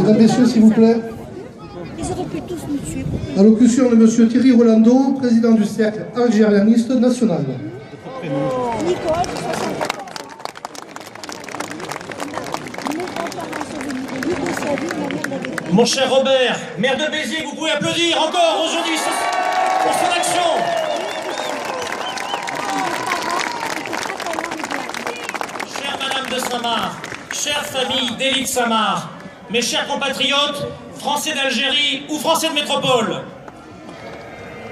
Mesdames, Messieurs, s'il vous plaît. Ils auraient pu tous nous tuer. Allocution de M. Thierry Rolando, président du cercle algérianiste national. Nicole, Mon cher Robert, maire de Béziers, vous pouvez applaudir encore aujourd'hui pour son action. Chère Madame de Samar, chère famille d'Élie Samar, mes chers compatriotes, Français d'Algérie ou Français de métropole.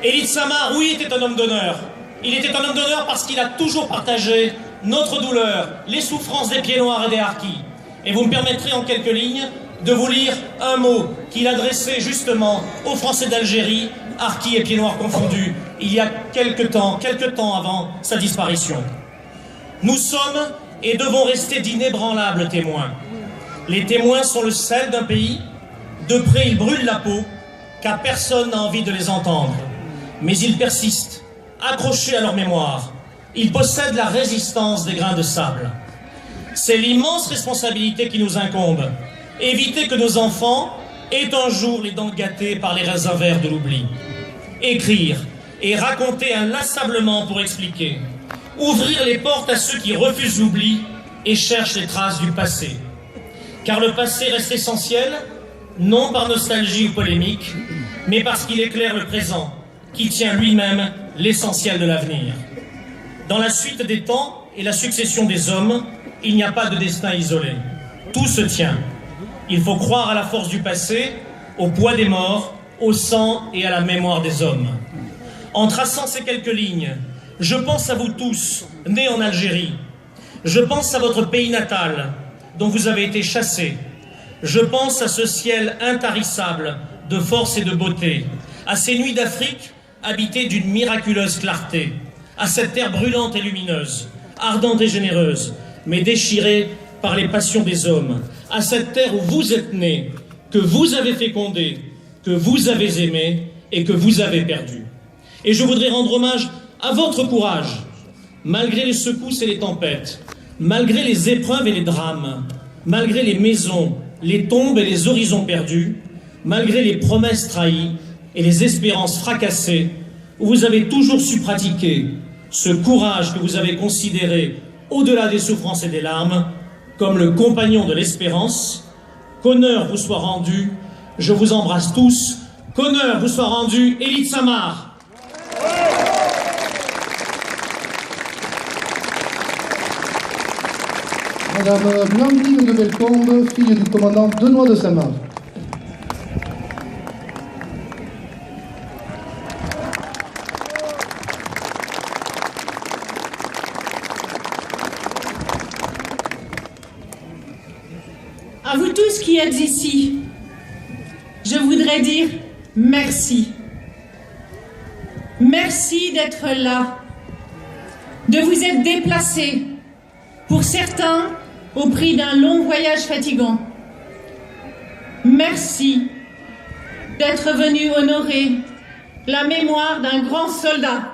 Élie Samar, oui, était un homme d'honneur. Il était un homme d'honneur parce qu'il a toujours partagé notre douleur, les souffrances des pieds noirs et des harkis. Et vous me permettrez en quelques lignes de vous lire un mot qu'il adressait justement aux Français d'Algérie, harkis et pieds noirs confondus, il y a quelque temps avant sa disparition. Nous sommes et devons rester d'inébranlables témoins. Les témoins sont le sel d'un pays. De près, ils brûlent la peau, car personne n'a envie de les entendre. Mais ils persistent, accrochés à leur mémoire. Ils possèdent la résistance des grains de sable. C'est l'immense responsabilité qui nous incombe. Éviter que nos enfants aient un jour les dents gâtées par les raisins verts de l'oubli. Écrire et raconter inlassablement pour expliquer. Ouvrir les portes à ceux qui refusent l'oubli et cherchent les traces du passé. Car le passé reste essentiel, non par nostalgie ou polémique, mais parce qu'il éclaire le présent, qui tient lui-même l'essentiel de l'avenir. Dans la suite des temps et la succession des hommes, il n'y a pas de destin isolé. Tout se tient. Il faut croire à la force du passé, au poids des morts, au sang et à la mémoire des hommes. En traçant ces quelques lignes, je pense à vous tous, nés en Algérie. Je pense à votre pays natal, dont vous avez été chassés. Je pense à ce ciel intarissable de force et de beauté, à ces nuits d'Afrique habitées d'une miraculeuse clarté, à cette terre brûlante et lumineuse, ardente et généreuse, mais déchirée par les passions des hommes, à cette terre où vous êtes nés, que vous avez fécondé, que vous avez aimé et que vous avez perdu. Et je voudrais rendre hommage à votre courage, malgré les secousses et les tempêtes, malgré les épreuves et les drames, malgré les maisons, les tombes et les horizons perdus, malgré les promesses trahies et les espérances fracassées, où vous avez toujours su pratiquer ce courage que vous avez considéré, au-delà des souffrances et des larmes, comme le compagnon de l'espérance. Qu'honneur vous soit rendu, je vous embrasse tous, qu'honneur vous soit rendu, Élie Samar. Madame Blandine de Bellecombe, fille du commandant Benoît de Samar. À vous tous qui êtes ici, je voudrais dire merci. Merci d'être là, de vous être déplacés, pour certains, au prix d'un long voyage fatigant. Merci d'être venus honorer la mémoire d'un grand soldat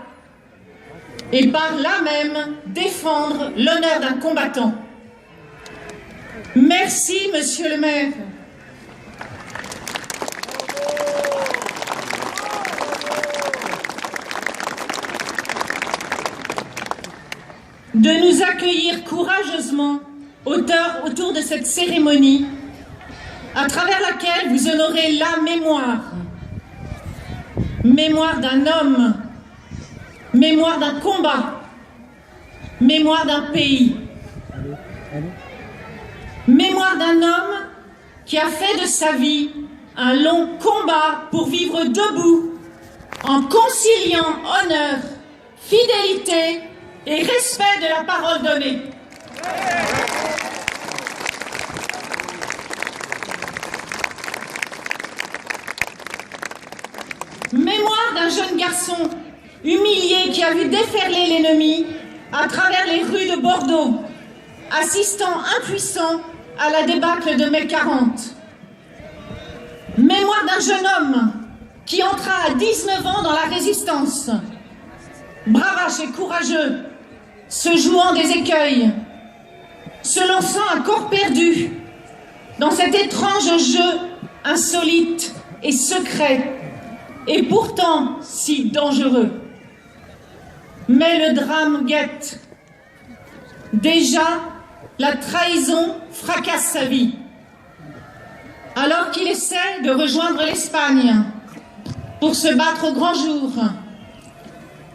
et par là même défendre l'honneur d'un combattant. Merci, Monsieur le maire. De nous accueillir courageusement autour de cette cérémonie à travers laquelle vous honorez la mémoire. Mémoire d'un homme, mémoire d'un combat, mémoire d'un pays. Mémoire d'un homme qui a fait de sa vie un long combat pour vivre debout, en conciliant honneur, fidélité et respect de la parole donnée. Mémoire d'un jeune garçon humilié qui a vu déferler l'ennemi à travers les rues de Bordeaux, assistant impuissant à la débâcle de mai 40. Mémoire d'un jeune homme qui entra à 19 ans dans la résistance, bravache et courageux, se jouant des écueils, se lançant à corps perdu, dans cet étrange jeu insolite et secret, et pourtant si dangereux. Mais le drame guette. Déjà, la trahison fracasse sa vie. Alors qu'il essaie de rejoindre l'Espagne pour se battre au grand jour,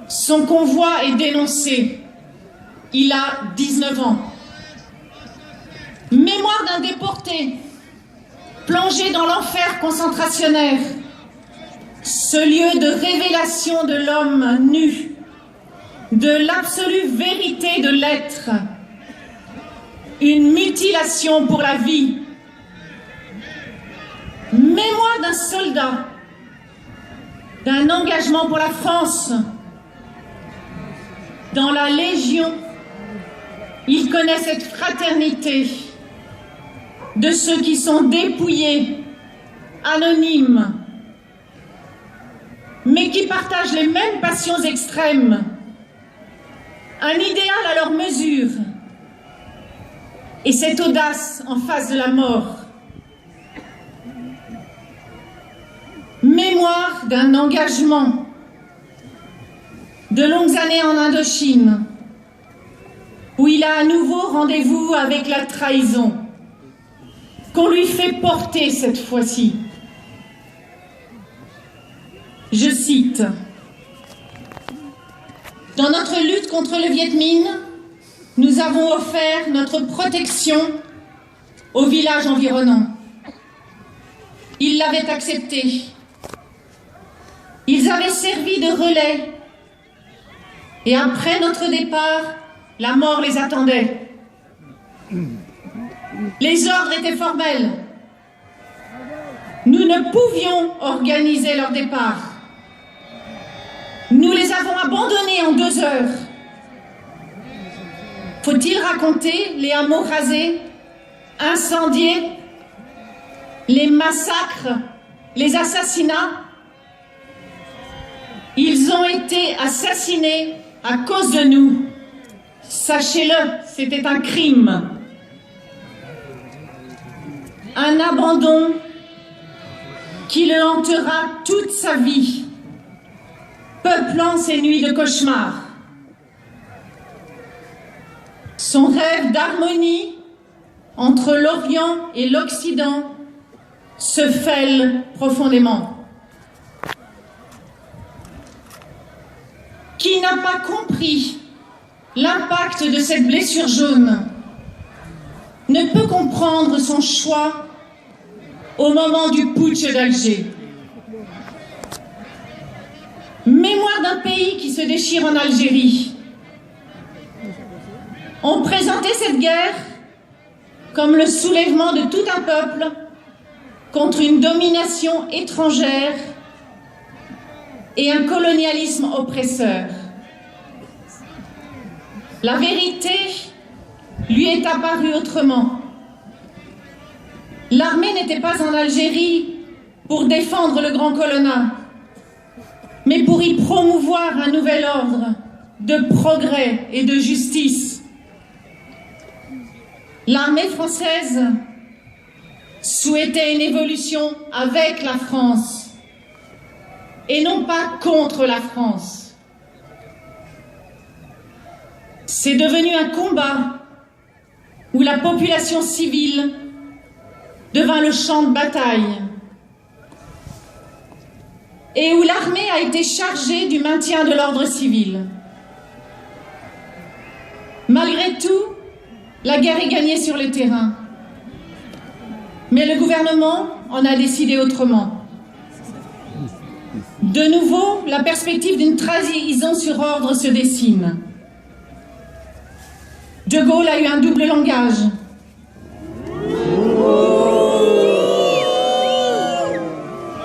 son convoi est dénoncé. Il a 19 ans. Mémoire d'un déporté, plongé dans l'enfer concentrationnaire, ce lieu de révélation de l'homme nu, de l'absolue vérité de l'être, une mutilation pour la vie. Mémoire d'un soldat, d'un engagement pour la France. Dans la Légion, il connaît cette fraternité de ceux qui sont dépouillés, anonymes, mais qui partagent les mêmes passions extrêmes, un idéal à leur mesure, et cette audace en face de la mort. Mémoire d'un engagement, de longues années en Indochine, où il a à nouveau rendez-vous avec la trahison, qu'on lui fait porter cette fois-ci. Je cite, « Dans notre lutte contre le Viet Minh, nous avons offert notre protection aux villages environnants. Ils l'avaient accepté. Ils avaient servi de relais. Et après notre départ, la mort les attendait. Les ordres étaient formels. Nous ne pouvions organiser leur départ. Nous les avons abandonnés en 2 heures. Faut-il raconter les hameaux rasés, incendiés, les massacres, les assassinats? Ils ont été assassinés à cause de nous. Sachez-le, c'était un crime. Un abandon qui le hantera toute sa vie, peuplant ses nuits de cauchemar. Son rêve d'harmonie entre l'Orient et l'Occident se fêle profondément. Qui n'a pas compris l'impact de cette blessure jaune ne peut comprendre son choix au moment du putsch d'Alger. Mémoire d'un pays qui se déchire en Algérie. On présentait cette guerre comme le soulèvement de tout un peuple contre une domination étrangère et un colonialisme oppresseur. La vérité lui est apparue autrement. L'armée n'était pas en Algérie pour défendre le grand colonna, mais pour y promouvoir un nouvel ordre de progrès et de justice. L'armée française souhaitait une évolution avec la France et non pas contre la France. C'est devenu un combat où la population civile devint le champ de bataille et où l'armée a été chargée du maintien de l'ordre civil. Malgré tout, la guerre est gagnée sur le terrain. Mais le gouvernement en a décidé autrement. De nouveau, la perspective d'une trahison sur ordre se dessine. De Gaulle a eu un double langage.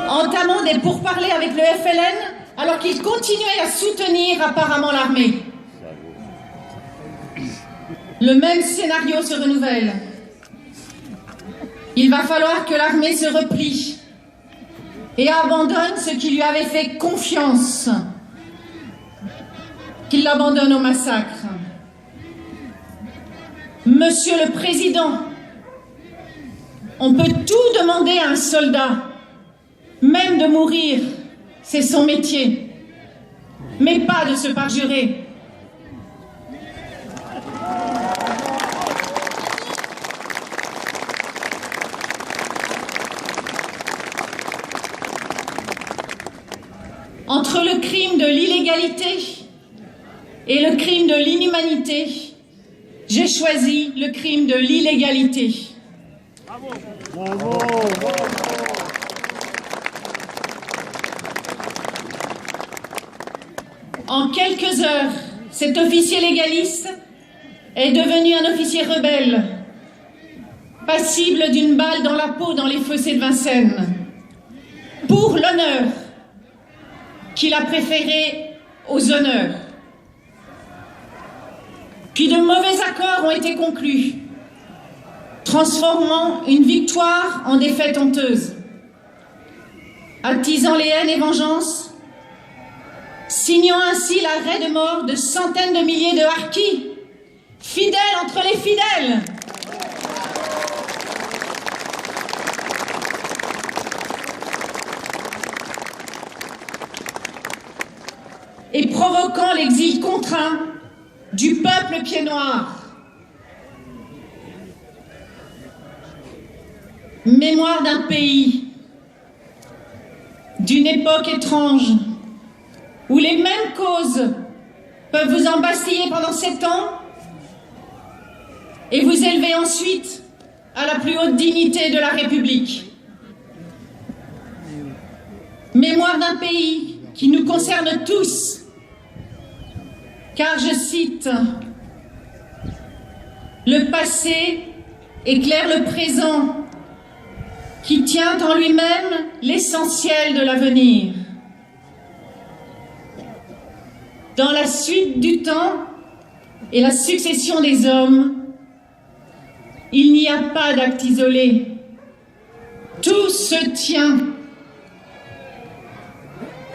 Entamant des pourparlers avec le FLN, alors qu'il continuait à soutenir apparemment l'armée. Le même scénario se renouvelle. Il va falloir que l'armée se replie et abandonne ce qui lui avait fait confiance, qu'il l'abandonne au massacre. Monsieur le Président, on peut tout demander à un soldat, même de mourir, c'est son métier, mais pas de se parjurer. Entre le crime de l'illégalité et le crime de l'inhumanité, j'ai choisi le crime de l'illégalité. Bravo. Bravo. En quelques heures, cet officier légaliste est devenu un officier rebelle, passible d'une balle dans la peau dans les fossés de Vincennes, pour l'honneur qu'il a préféré aux honneurs. Puis de mauvais accords ont été conclus, transformant une victoire en défaite honteuse, attisant les haines et vengeances, signant ainsi l'arrêt de mort de centaines de milliers de harkis, fidèles entre les fidèles. Et provoquant l'exil contraint du peuple pied-noir. Mémoire d'un pays, d'une époque étrange, où les mêmes causes peuvent vous embastiller pendant 7 ans et vous élever ensuite à la plus haute dignité de la République. Mémoire d'un pays qui nous concerne tous, car je cite, « Le passé éclaire le présent qui tient en lui-même l'essentiel de l'avenir. Dans la suite du temps et la succession des hommes, il n'y a pas d'acte isolé. Tout se tient.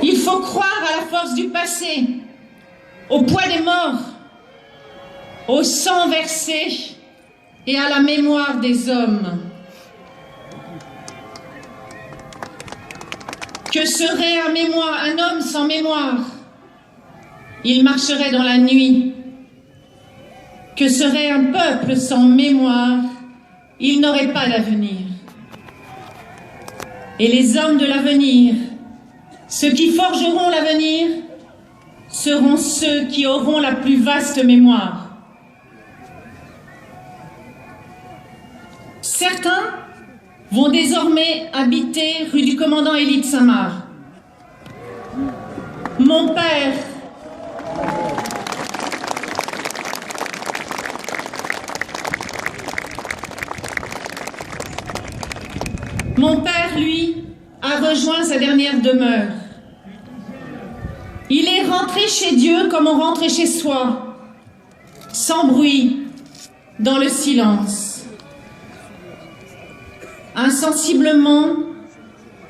Il faut croire à la force du passé, au poids des morts, au sang versé et à la mémoire des hommes. Que serait un homme sans mémoire? Il marcherait dans la nuit. Que serait un peuple sans mémoire? Il n'aurait pas d'avenir. Et les hommes de l'avenir, ceux qui forgeront l'avenir, seront ceux qui auront la plus vaste mémoire. Certains vont désormais habiter rue du commandant Élie de Saint-Marc. Mon père, lui, a rejoint sa dernière demeure. Il est rentré chez Dieu comme on rentrait chez soi, sans bruit, dans le silence. Insensiblement,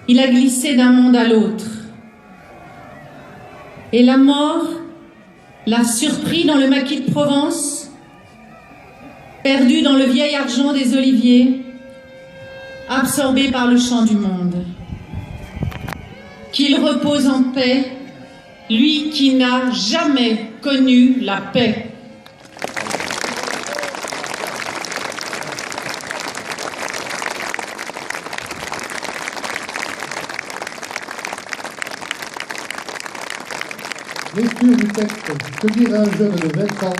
il a glissé d'un monde à l'autre. Et la mort l'a surpris dans le maquis de Provence, perdu dans le vieil argent des oliviers, absorbé par le chant du monde. Qu'il repose en paix, lui qui n'a jamais connu la paix. Lecture du texte « Que dire à un jeune de 20 ans »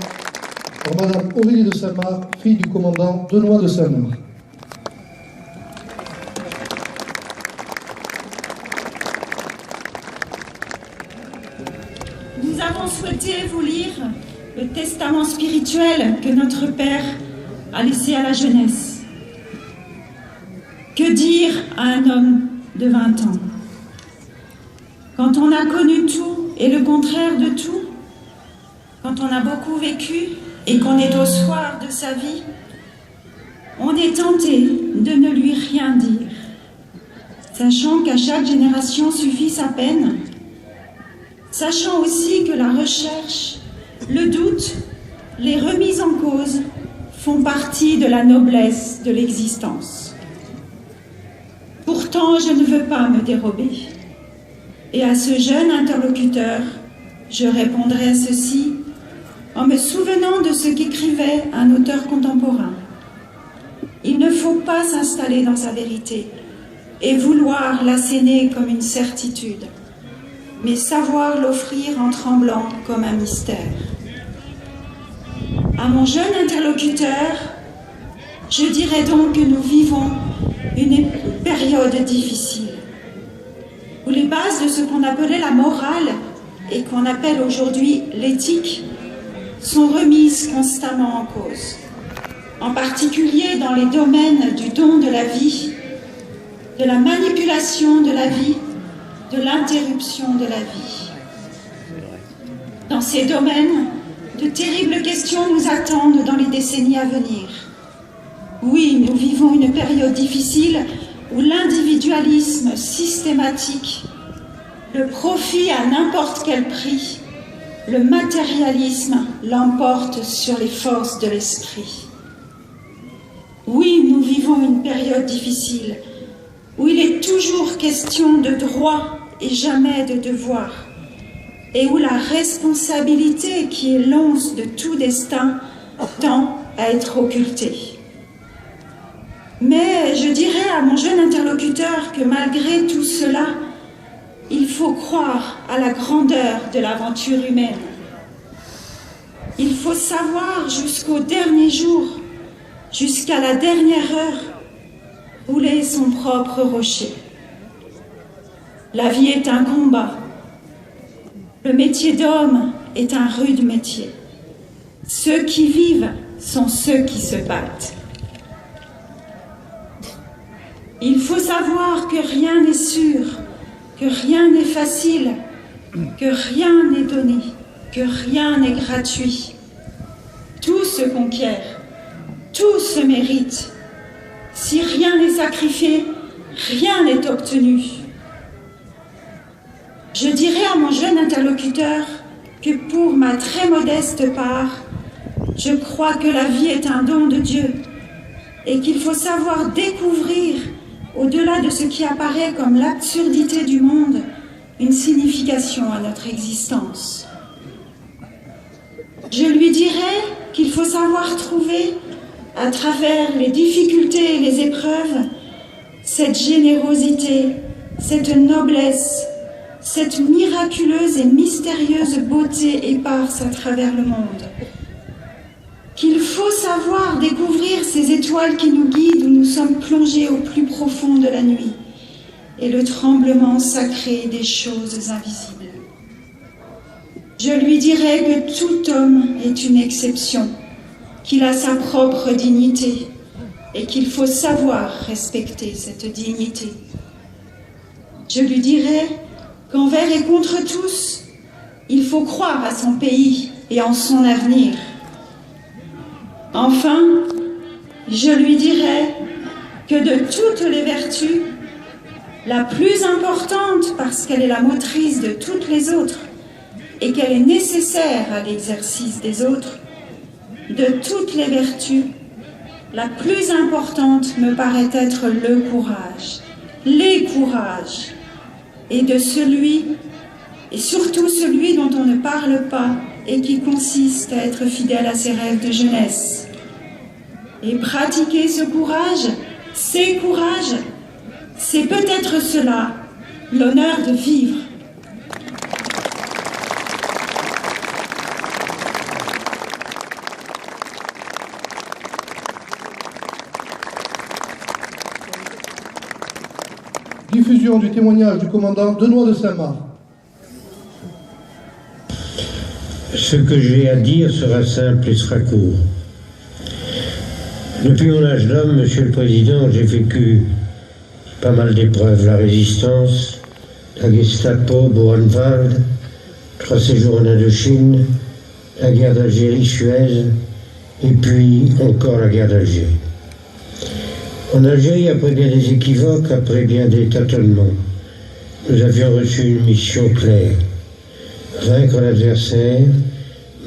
par Madame Aurélie de Saint-Marc, fille du commandant Benoît de Saint-Marc. Nous avons souhaité vous lire le testament spirituel que notre Père a laissé à la jeunesse. Que dire à un homme de 20 ans? Quand on a connu tout et le contraire de tout, quand on a beaucoup vécu et qu'on est au soir de sa vie, on est tenté de ne lui rien dire, sachant qu'à chaque génération suffit sa peine, sachant aussi que la recherche, le doute, les remises en cause font partie de la noblesse de l'existence. pourtant, je ne veux pas me dérober. Et à ce jeune interlocuteur, je répondrai ceci en me souvenant de ce qu'écrivait un auteur contemporain. Il ne faut pas s'installer dans sa vérité et vouloir l'asséner comme une certitude, mais savoir l'offrir en tremblant comme un mystère. À mon jeune interlocuteur, je dirais donc que nous vivons une période difficile, où les bases de ce qu'on appelait la morale et qu'on appelle aujourd'hui l'éthique sont remises constamment en cause, en particulier dans les domaines du don de la vie, de la manipulation de la vie, de l'interruption de la vie. Dans ces domaines, de terribles questions nous attendent dans les décennies à venir. Oui, nous vivons une période difficile où l'individualisme systématique, le profit à n'importe quel prix, le matérialisme l'emporte sur les forces de l'esprit. Oui, nous vivons une période difficile où il est toujours question de droit et jamais de devoir, et où la responsabilité qui est l'once de tout destin tend à être occultée. Mais je dirais à mon jeune interlocuteur que malgré tout cela, il faut croire à la grandeur de l'aventure humaine. Il faut savoir jusqu'au dernier jour, jusqu'à la dernière heure, où est son propre rocher. La vie est un combat. Le métier d'homme est un rude métier. Ceux qui vivent sont ceux qui se battent. Il faut savoir que rien n'est sûr, que rien n'est facile, que rien n'est donné, que rien n'est gratuit. Tout se conquiert, tout se mérite. Si rien n'est sacrifié, rien n'est obtenu. Je dirais à mon jeune interlocuteur que pour ma très modeste part, je crois que la vie est un don de Dieu et qu'il faut savoir découvrir, au-delà de ce qui apparaît comme l'absurdité du monde, une signification à notre existence. Je lui dirais qu'il faut savoir trouver, à travers les difficultés et les épreuves, cette générosité, cette noblesse, cette miraculeuse et mystérieuse beauté éparse à travers le monde. Qu'il faut savoir découvrir ces étoiles qui nous guident où nous sommes plongés au plus profond de la nuit et le tremblement sacré des choses invisibles. Je lui dirais que tout homme est une exception, qu'il a sa propre dignité et qu'il faut savoir respecter cette dignité. Je lui dirais qu'envers et contre tous, il faut croire à son pays et en son avenir. Enfin, je lui dirais que de toutes les vertus, la plus importante parce qu'elle est la motrice de toutes les autres et qu'elle est nécessaire à l'exercice des autres, de toutes les vertus, la plus importante me paraît être le courage, les courages, et de celui, et surtout celui dont on ne parle pas et qui consiste à être fidèle à ses rêves de jeunesse. Et pratiquer ce courage, ces courages, c'est peut-être cela, l'honneur de vivre. Diffusion du témoignage du commandant Benoît de Saint-Marc. Ce que j'ai à dire sera simple et sera court. Depuis mon âge d'homme, Monsieur le Président, j'ai vécu pas mal d'épreuves. La résistance, la Gestapo, Buchenwald, 3 séjours en Indochine, la guerre d'Algérie-Suez, et puis encore la guerre d'Algérie. En Algérie, après bien des équivoques, après bien des tâtonnements, nous avions reçu une mission claire. Vaincre l'adversaire,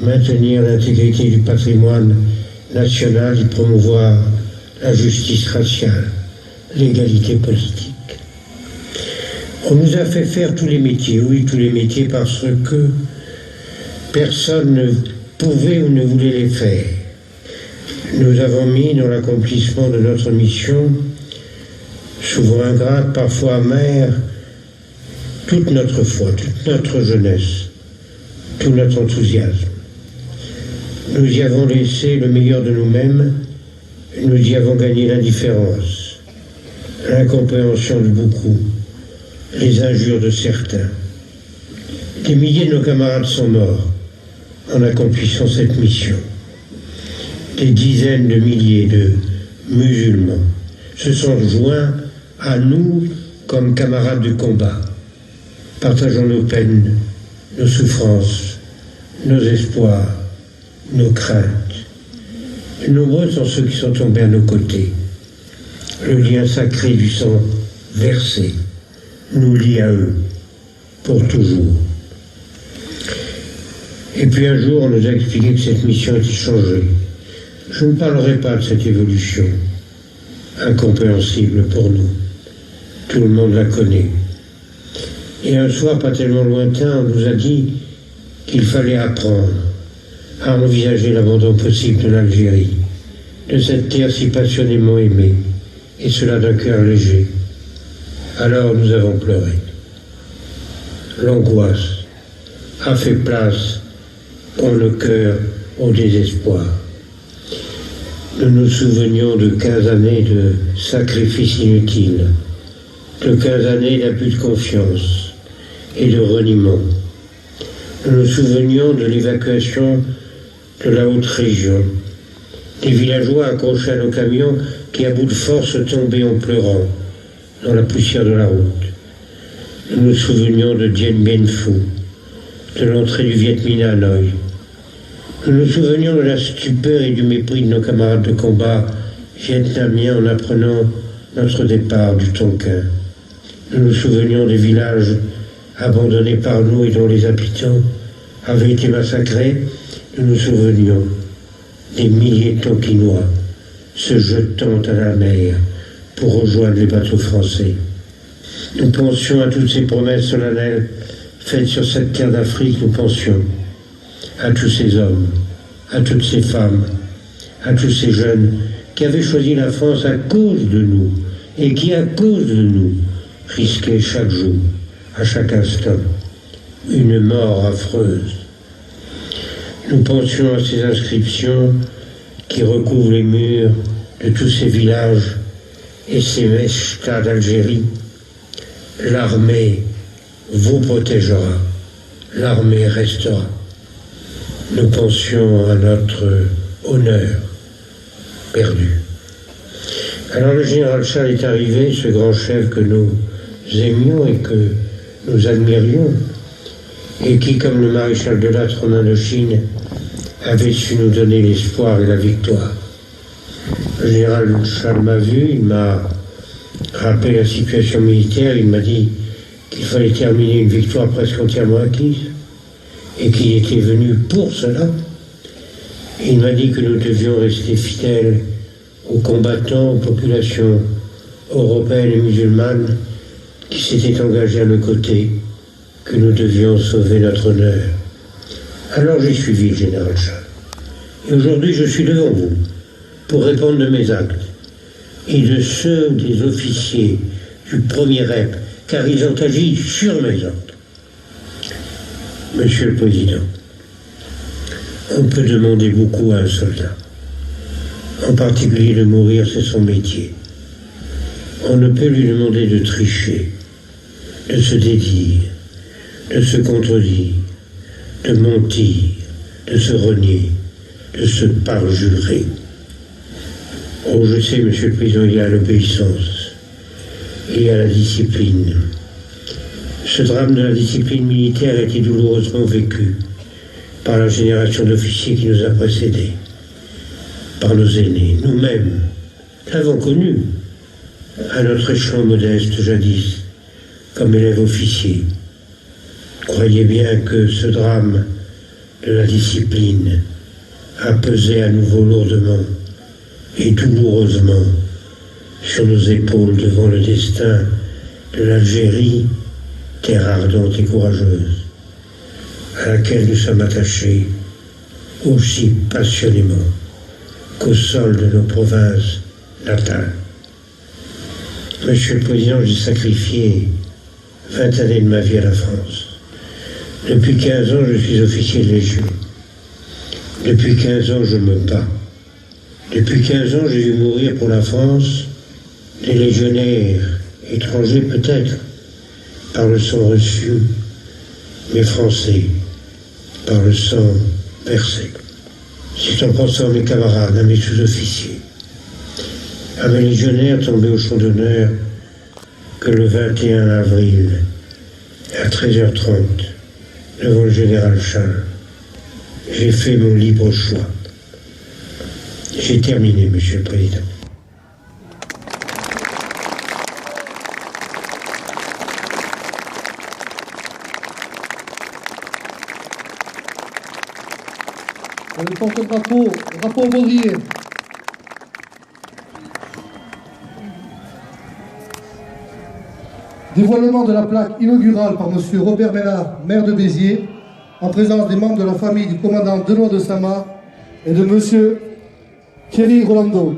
maintenir l'intégrité du patrimoine national et promouvoir la justice raciale, l'égalité politique. On nous a fait faire tous les métiers, oui, tous les métiers, parce que personne ne pouvait ou ne voulait les faire. Nous avons mis dans l'accomplissement de notre mission, souvent ingrate, parfois amère, toute notre foi, toute notre jeunesse, tout notre enthousiasme. Nous y avons laissé le meilleur de nous-mêmes, nous y avons gagné l'indifférence, l'incompréhension de beaucoup, les injures de certains. Des milliers de nos camarades sont morts en accomplissant cette mission. Des dizaines de milliers de musulmans se sont joints à nous comme camarades de combat, partageant nos peines, nos souffrances, nos espoirs, nos craintes. Nombreux sont ceux qui sont tombés à nos côtés. Le lien sacré du sang versé nous lie à eux pour toujours. Et puis un jour, on nous a expliqué que cette mission était changée. Je ne parlerai pas de cette évolution, incompréhensible pour nous. Tout le monde la connaît. Et un soir, pas tellement lointain, on nous a dit qu'il fallait apprendre à envisager l'abandon possible de l'Algérie, de cette terre si passionnément aimée, et cela d'un cœur léger. Alors nous avons pleuré. L'angoisse a fait place dans le cœur au désespoir. Nous nous souvenions de 15 années de sacrifices inutiles, de 15 années d'abus de confiance et de reniement. Nous nous souvenions de l'évacuation de la haute région, des villageois accrochés à nos camions qui à bout de force tombaient en pleurant dans la poussière de la route. Nous nous souvenions de Dien Bien Phu, de l'entrée du Viet Minh à Hanoï. Nous nous souvenions de la stupeur et du mépris de nos camarades de combat vietnamiens en apprenant notre départ du Tonkin. Nous nous souvenions des villages abandonnés par nous et dont les habitants avaient été massacrés. Nous nous souvenions des milliers de Tonkinois se jetant à la mer pour rejoindre les bateaux français. Nous pensions à toutes ces promesses solennelles faites sur cette terre d'Afrique. Nous pensions à tous ces hommes, à toutes ces femmes, à tous ces jeunes qui avaient choisi la France à cause de nous et qui, à cause de nous, risquaient chaque jour, à chaque instant, une mort affreuse. Nous pensions à ces inscriptions qui recouvrent les murs de tous ces villages et ces meshtas d'Algérie. L'armée vous protégera, l'armée restera. Nous pensions à notre honneur perdu. Alors le général Charles est arrivé, ce grand chef que nous aimions et que nous admirions, et qui, comme le maréchal de Lattre en Indochine, avait su nous donner l'espoir et la victoire. Le général Charles m'a vu, il m'a rappelé la situation militaire, il m'a dit qu'il fallait terminer une victoire presque entièrement acquise, et qu'il était venu pour cela. Il m'a dit que nous devions rester fidèles aux combattants, aux populations européennes et musulmanes qui s'étaient engagées à nos côtés, que nous devions sauver notre honneur. Alors j'ai suivi le général Charles. Et aujourd'hui je suis devant vous pour répondre de mes actes et de ceux des officiers du premier REP, car ils ont agi sur mes ordres. Monsieur le Président, on peut demander beaucoup à un soldat. En particulier de mourir, c'est son métier. On ne peut lui demander de tricher, de se dédire, de se contredire, de mentir, de se renier, de se parjurer. Oh, je sais, Monsieur le Président, il y a l'obéissance, il y a la discipline. Ce drame de la discipline militaire a été douloureusement vécu par la génération d'officiers qui nous a précédés, par nos aînés. Nous-mêmes l'avons connu à notre échelon modeste jadis, comme élève officier. Croyez bien que ce drame de la discipline a pesé à nouveau lourdement et douloureusement sur nos épaules devant le destin de l'Algérie terre ardente et courageuse, à laquelle nous sommes attachés aussi passionnément qu'au sol de nos provinces natales. Monsieur le Président, j'ai sacrifié 20 années de ma vie à la France. Depuis 15 ans, je suis officier de Légion. Depuis 15 ans, je me bats. Depuis 15 ans, j'ai vu mourir pour la France des légionnaires étrangers peut-être, par le sang reçu, mais français, par le sang versé. C'est en pensant à mes camarades, à mes sous-officiers, à mes légionnaires tombés au champ d'honneur que le 21 avril, à 13h30, devant le général Charles, j'ai fait mon libre choix. J'ai terminé, Monsieur le Président. Le porte-drapeau, drapeau baudrier. Dévoilement de la plaque inaugurale par M. Robert Ménard, maire de Béziers, en présence des membres de la famille du commandant Benoît de Samar et de M. Thierry Rolando.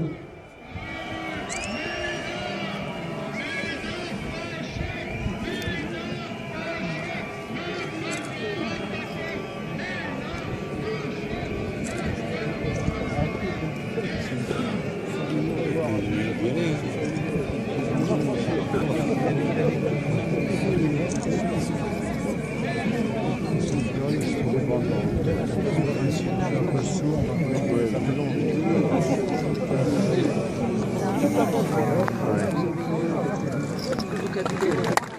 Ouais.